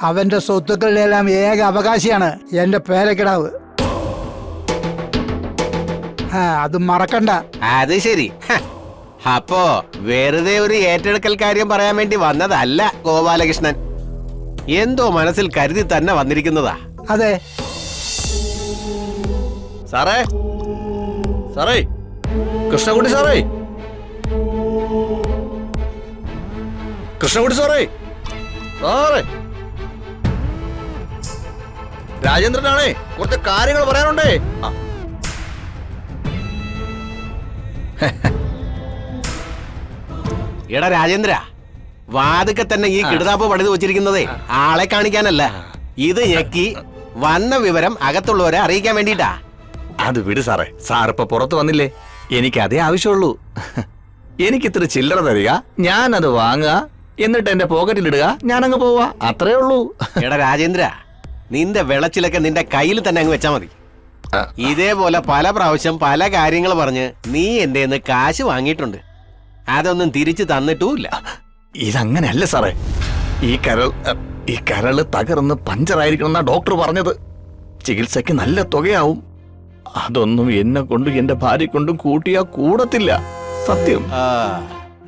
അവന്റെ സ്വത്തുക്കളിലെല്ലാം ഏക അവകാശിയാണ് എന്റെ പേരക്കിടാവ്. അത് മറക്കണ്ട. അത് ശരി. അപ്പോ വെറുതെ ഒരു ഏറ്റെടുക്കൽ കാര്യം പറയാൻ വേണ്ടി വന്നതല്ല ഗോപാലകൃഷ്ണൻ. എന്തോ മനസ്സിൽ കരുതി തന്നെ വന്നിരിക്കുന്നതാ. അതെ സാറേ, സാറേ, കൃഷ്ണൻകുട്ടി സാറേ, കൃഷ്ണൻകുട്ടി സാറേ, സാറേ, രാജേന്ദ്രനാണേ, കുറച്ച് കാര്യങ്ങൾ പറയാനുണ്ടേ. എടാ രാജേന്ദ്ര, വാതുക്കെ തന്നെ ഈ കിടുതാപ്പ് പണിത് വെച്ചിരിക്കുന്നതേ ആളെ കാണിക്കാനല്ല. ഇത് ഞെക്കി വന്ന വിവരം അകത്തുള്ളവരെ അറിയിക്കാൻ വേണ്ടിട്ടാ. അത് വിട് സാറേ, സാർ ഇപ്പൊ പുറത്ത് വന്നില്ലേ, എനിക്ക് അതേ ആവശ്യമുള്ളൂ. എനിക്ക് ഇത്ര ചില്ലറ തരിക, ഞാൻ അത് വാങ്ങുക, എന്നിട്ട് എന്റെ പോക്കറ്റിലിടുക, ഞാനങ്ങ് പോവാ, അത്രേ ഉള്ളൂ. എടാ രാജേന്ദ്ര, നിന്റെ വിളച്ചിലൊക്കെ നിന്റെ കയ്യിൽ തന്നെ അങ്ങ് വെച്ചാ മതി. ഇതേപോലെ പല പ്രാവശ്യം പല കാര്യങ്ങൾ പറഞ്ഞ് നീ എന്റെ കാശ് വാങ്ങിയിട്ടുണ്ട്. അതൊന്നും തിരിച്ചു തന്നിട്ടുമില്ല. ഇതങ്ങനെയല്ല സാറേ, ഈ കരള് തകർന്ന് പഞ്ചറായിരിക്കണം എന്നാ ഡോക്ടർ പറഞ്ഞത്. ചികിത്സയ്ക്ക് നല്ല തുകയാവും. അതൊന്നും എന്നെ കൊണ്ടും എന്റെ ഭാര്യ കൊണ്ടും കൂട്ടിയാ കൂടത്തില്ല. സത്യം.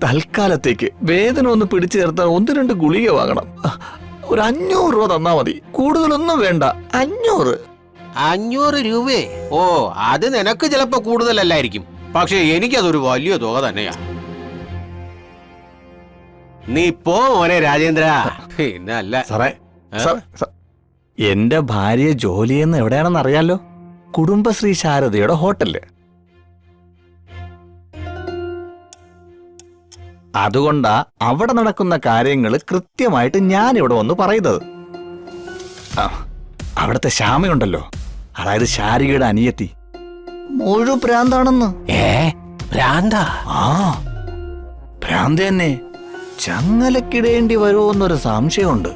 തൽക്കാലത്തേക്ക് വേദന ഒന്ന് പിടിച്ചു ചേർത്താൽ 1-2 ഗുളിക വാങ്ങണം. ഒരു 500 രൂപ തന്നാ മതി, കൂടുതലൊന്നും വേണ്ട. 500 രൂപയെ? ഓ, അത് നിനക്ക് ചിലപ്പോ കൂടുതലല്ലായിരിക്കും, പക്ഷെ എനിക്കതൊരു വലിയ തുക തന്നെയാ. നീ പോ മോനെ രാജേന്ദ്ര. പിന്നല്ല സാറേ, എന്റെ ഭാര്യ ജോലി ചെയ്യുന്ന എവിടെയാണെന്ന് അറിയാലോ? കുടുംബശ്രീ ശാരദയുടെ ഹോട്ടല്. അതുകൊണ്ടാ അവിടെ നടക്കുന്ന കാര്യങ്ങൾ കൃത്യമായിട്ട് ഞാൻ ഇവിടെ വന്ന് പറയുന്നത്. അവിടുത്തെ ശ്യാമയുണ്ടല്ലോ, അതായത് ശാരികയുടെ അനിയത്തി, മുഴു ഭ്രാന്താണെന്ന്. ഭ്രാന്താ? ആ, ഭ്രാന്ത് തന്നെ. ചങ്ങലക്കിടേണ്ടി വരുമോന്നൊരു സംശയമുണ്ട്.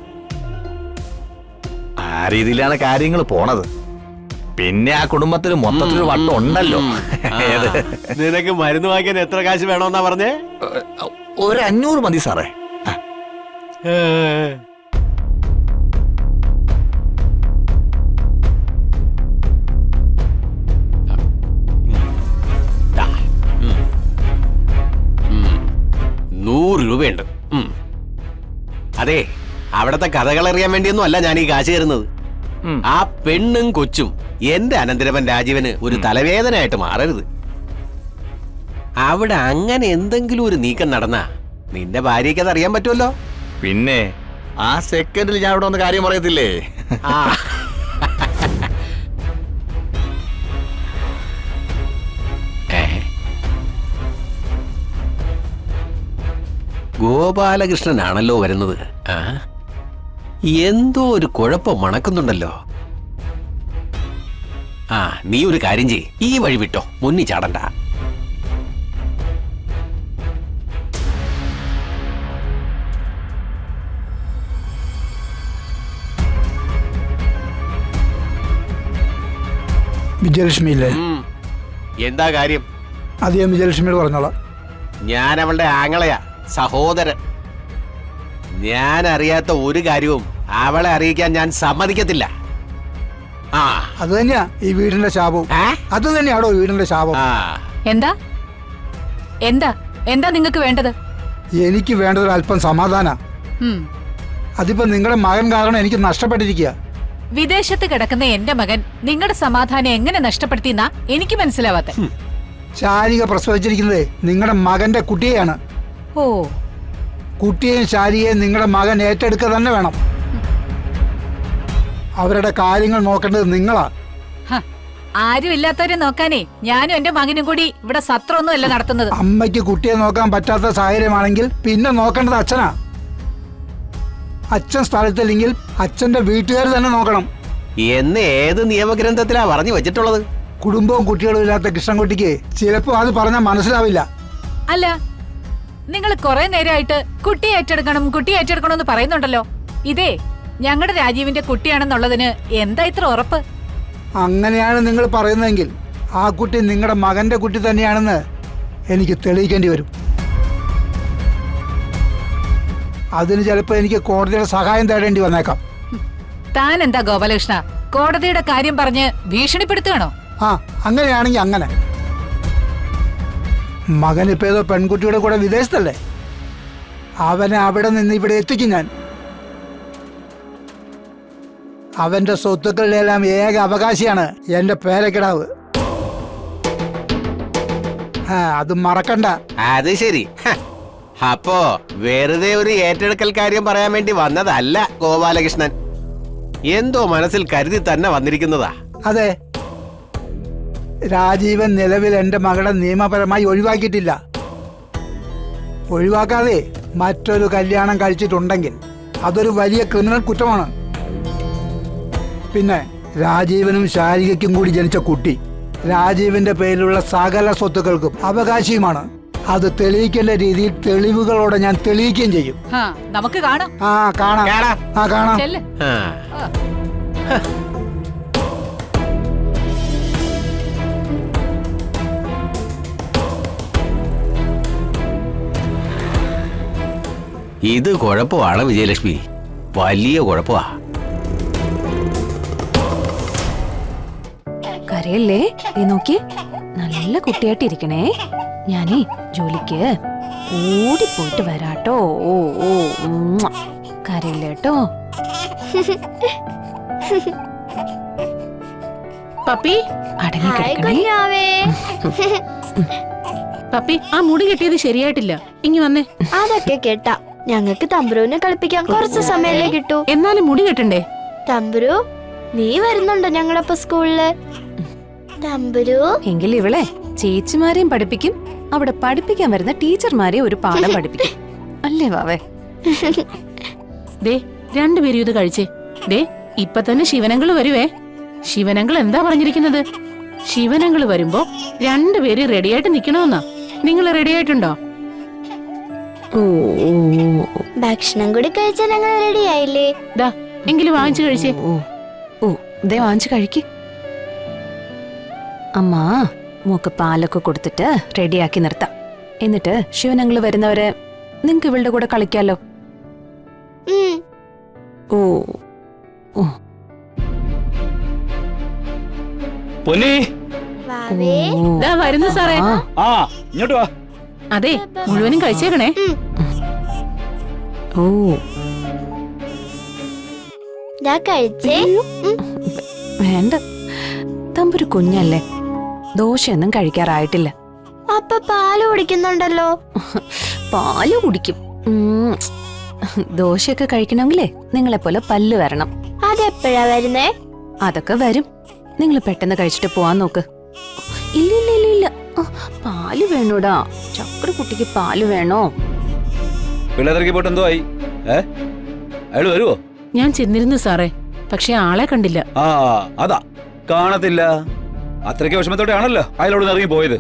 ആ രീതിയിലാണ് കാര്യങ്ങൾ പോണത്. പിന്നെ ആ കുടുംബത്തിന് മൊത്തത്തിലൊരു വട്ടം ഉണ്ടല്ലോ. നിനക്ക് മരുന്ന് വാങ്ങിക്കാൻ എത്ര കാശ് വേണമെന്നാ പറഞ്ഞേ? ഒരു 500 മതി സാറേ. രൂപയുണ്ട്. അതെ, അവിടത്തെ കഥകൾ അറിയാൻ വേണ്ടിയൊന്നും അല്ല ഞാൻ ഈ കാശ് തരുന്നത്. ആ പെണ്ണും കൊച്ചും എന്റെ അനന്തരവൻ രാജീവന് ഒരു തലവേദനയായിട്ട് മാറരുത്. അവിടെ അങ്ങനെ എന്തെങ്കിലും ഒരു നീക്കം നടന്നാ നിന്റെ ഭാര്യയ്ക്ക് അത് അറിയാൻ പറ്റുമല്ലോ. പിന്നെ ആ സെക്കൻഡിൽ ഞാൻ ഇവിടെ വന്ന് കാര്യം പറയത്തില്ലേ? ഗോപാലകൃഷ്ണനാണല്ലോ വരുന്നത്. എന്തോ ഒരു കുഴപ്പം മണക്കുന്നുണ്ടല്ലോ. നീ ഒരു കാര്യം ചെയ്യ്, ഈ വഴി വിട്ടോ, മുന്നിൽ ചാടണ്ട. വിജയലക്ഷ്മിയില്ലേ? എന്താ കാര്യം? അത് ഞാൻ വിജയലക്ഷ്മിയോട് പറഞ്ഞോളാം. ഞാൻ അവളുടെ ആങ്ങളയാ, സഹോദരൻ. ഞാൻ അറിയാത്ത ഒരു കാര്യവും അവളെ അറിയിക്കാൻ ഞാൻ സമ്മതിക്കത്തില്ല. അത് തന്നെയാ ഈ വീടിന്റെ ശാപവും. അത് തന്നെയാണോ വീടിന്റെ ശാപം? എന്താ എന്താ എന്താ നിങ്ങൾക്ക് വേണ്ടത്? എനിക്ക് വേണ്ടത് അല്പം സമാധാന. അതിപ്പോ നിങ്ങളുടെ മകൻ കാരണം എനിക്ക് നഷ്ടപ്പെട്ടിരിക്കുക. വിദേശത്ത് കിടക്കുന്ന എന്റെ മകൻ നിങ്ങളുടെ സമാധാനം എങ്ങനെ നഷ്ടപ്പെടുത്തിയെന്നാ എനിക്ക് മനസ്സിലാവാത്ത. ശാരിക പ്രസവിച്ചിരിക്കുന്നത് നിങ്ങളുടെ മകന്റെ കുട്ടിയെയാണ്. ഓ, കുട്ടിയെയും ശാരികയും നിങ്ങളുടെ മകൻ ഏറ്റെടുക്കുക തന്നെ വേണം. അവരുടെ കാര്യങ്ങൾ നോക്കേണ്ടത് നിങ്ങളാ. ആരും ഇല്ലാത്തവരെ നോക്കാനേ ഞാനും എന്റെ മകനും കൂടി ഇവിടെ സത്രമൊന്നുമല്ല നടത്തുന്നത്. അമ്മയ്ക്ക് കുട്ടിയെ നോക്കാൻ പറ്റാത്ത സാഹചര്യമാണെങ്കിൽ പിന്നെ നോക്കേണ്ടത് അച്ഛനാ. അച്ഛൻ സ്ഥലത്തില്ലെങ്കിൽ അച്ഛന്റെ വീട്ടുകാർ തന്നെ നോക്കണം എന്ന് ഏത് നിയമഗ്രന്ഥത്തിലാ പറഞ്ഞു വെച്ചിട്ടുള്ളത്? കുടുംബവും കുട്ടികളും ഇല്ലാത്ത കൃഷ്ണൻകുട്ടിക്ക് ചിലപ്പോ അത് പറഞ്ഞാൽ മനസ്സിലാവില്ല. അല്ല, നിങ്ങൾ കുറെ നേരമായിട്ട് കുട്ടി ഏറ്റെടുക്കണം എന്ന് പറയുന്നുണ്ടല്ലോ. ഇതേ ഞങ്ങളുടെ രാജീവിന്റെ കുട്ടിയാണെന്നുള്ളതിന് എന്താ ഇത്ര ഉറപ്പ്? അങ്ങനെയാണ് നിങ്ങൾ പറയുന്നതെങ്കിൽ ആ കുട്ടി നിങ്ങളുടെ മകന്റെ കുട്ടി തന്നെയാണെന്ന് എനിക്ക് തെളിയിക്കേണ്ടി വരും. അതിന് ചിലപ്പോൾ എനിക്ക് കോടതിയുടെ സഹായം തേടേണ്ടി വന്നേക്കാം. താൻ എന്താ ഗോപാലകൃഷ്ണ കോടതിയുടെ കാര്യം പറഞ്ഞ് ഭീഷണിപ്പെടുത്തുകയാണോ? ആ അങ്ങനെയാണെങ്കിൽ അങ്ങനെ. മകൻ ഇപ്പൊ ഏതോ പെൺകുട്ടിയുടെ കൂടെ വിദേശത്തല്ലേ, അവനെ അവിടെ നിന്ന് ഇവിടെ എത്തിക്കും ഞാൻ. അവന്റെ സ്വത്തുക്കളിലെല്ലാം ഏക അവകാശിയാണ് എന്റെ പേരക്കിടാവ്. അത് മറക്കണ്ട. അത് ശരി. അപ്പോ വെറുതെ ഒരു ഏറ്റെടുക്കൽ കാര്യം പറയാൻ വേണ്ടി വന്നതല്ല ഗോപാലകൃഷ്ണൻ. എന്തോ മനസ്സിൽ കരുതി തന്നെ വന്നിരിക്കുന്നതാ. അതെ, രാജീവൻ നിലവിൽ എന്റെ മകളെ നിയമപരമായി ഒഴിവാക്കിയിട്ടില്ല. ഒഴിവാക്കാതെ മറ്റൊരു കല്യാണം കഴിച്ചിട്ടുണ്ടെങ്കിൽ അതൊരു വലിയ ക്രിമിനൽ കുറ്റമാണ്. പിന്നെ രാജീവനും ശാരികയ്ക്കും കൂടി ജനിച്ച കുട്ടി രാജീവിന്റെ പേരിലുള്ള സകല സ്വത്തുക്കൾക്കും അവകാശിയുമാണ്. അത് തെളിയിക്കേണ്ട രീതിയിൽ തെളിവുകളോടെ ഞാൻ തെളിയിക്കുകയും ചെയ്യും. നമുക്ക് കാണാം. കാണാം. കാണാം. ചെല്ല്. ഇത് കുഴപ്പമാണ് വിജയലക്ഷ്മി, വലിയ കുഴപ്പമാ. കരയല്ലേ, നോക്കി നല്ല കുട്ടിയായിട്ടിരിക്കണേ. ഞാനേ ജോലിക്ക് ഓടിപ്പോയിട്ട് വരാട്ടോ. ഓ ഓ കരയില്ലേട്ടോ. പപ്പി അടങ്ങി കിടക്കണേ. പപ്പി, ആ മുടി കെട്ടിയത് ശരിയായിട്ടില്ല. ഇങ്ങി വന്നേ. അതൊക്കെ കേട്ടാ ഞങ്ങൾക്ക് തമ്പുരുവിനെ കളിപ്പിക്കാൻ കുറച്ച് സമയമല്ലേ കിട്ടൂ. എന്നാലും മുടി കെട്ടണ്ടേ? തമ്പുരു, നീ വരുന്നുണ്ടോ ഞങ്ങളപ്പോ സ്കൂളില്? തമ്പുരു എങ്കിൽ ഇവളെ ചേച്ചിമാരെയും പഠിപ്പിക്കും, അവിടെ പഠിപ്പിക്കാൻ വരുന്ന ടീച്ചർമാരെ ഒരു പാഠം പഠിപ്പിക്കും. അല്ലേ വാവേ? ദേ, രണ്ടുപേരും ഇത് കഴിച്ചേ. ദേ, ഇപ്പൊ തന്നെ ശിവനങ്ങള് വരുവേ. ശിവനങ്ങൾ എന്താ പറഞ്ഞിരിക്കുന്നത്? ശിവനങ്ങൾ വരുമ്പോ രണ്ടുപേര് റെഡിയായിട്ട് നിക്കണമെന്നാ. നിങ്ങൾ റെഡിയായിട്ടുണ്ടോ? ഭക്ഷണം കൂടി കഴിച്ചാൽ ഞങ്ങൾ റെഡി ആയില്ലേ? ദാ, എങ്കിലും വാങ്ങിച്ചു കഴിച്ചേ. ഓ ദേ വാങ്ങിച്ചു കഴിക്ക്. അമ്മ മോക്ക് പാലൊക്കെ കൊടുത്തിട്ട് റെഡിയാക്കി നിർത്താം. എന്നിട്ട് ശിവനങ്ങള് വരുന്നവരെ നിങ്ങക്ക് ഇവളുടെ കൂടെ കളിക്കാലോ. ഓ ഓ ദാ വരുന്നു സാറേ. ഇങ്ങോട്ട് വാ. അതെ, മുഴുവനും കഴിച്ചേക്കണേ. ഓ കഴിച്ചേ. വേണ്ട, തമ്പൊരു കുഞ്ഞല്ലേ, ദോശയൊന്നും കഴിക്കാറായിട്ടില്ല. അപ്പൊ പാല് കുടിക്കുന്നുണ്ടല്ലോ. പാല് കുടിക്കും. ദോശയൊക്കെ കഴിക്കണമെങ്കിലേ നിങ്ങളെ പോലെ പല്ല് വരണം. അതെപ്പോഴാ വരുന്നേ? അതൊക്കെ വരും. നിങ്ങൾ പെട്ടെന്ന് കഴിച്ചിട്ട് പോവാൻ നോക്ക്. ഇല്ല ഇല്ല ഇല്ല ഇല്ല, പാല് വേണോടാ. ചക്കര കുട്ടിക്ക് പാല് വേണോ? പിള്ളേർക്ക് പോയിട്ട് എന്തോ ആയി? അയാള് വരുവോ? ഞാൻ ചെന്നിരുന്നു സാറേ, പക്ഷെ ആളെ കണ്ടില്ല. അതാ കാണത്തില്ല. അത്രയ്ക്ക് വിഷമത്തോടെ ആണല്ലോ അയാളോട് ഇറങ്ങി പോയത്.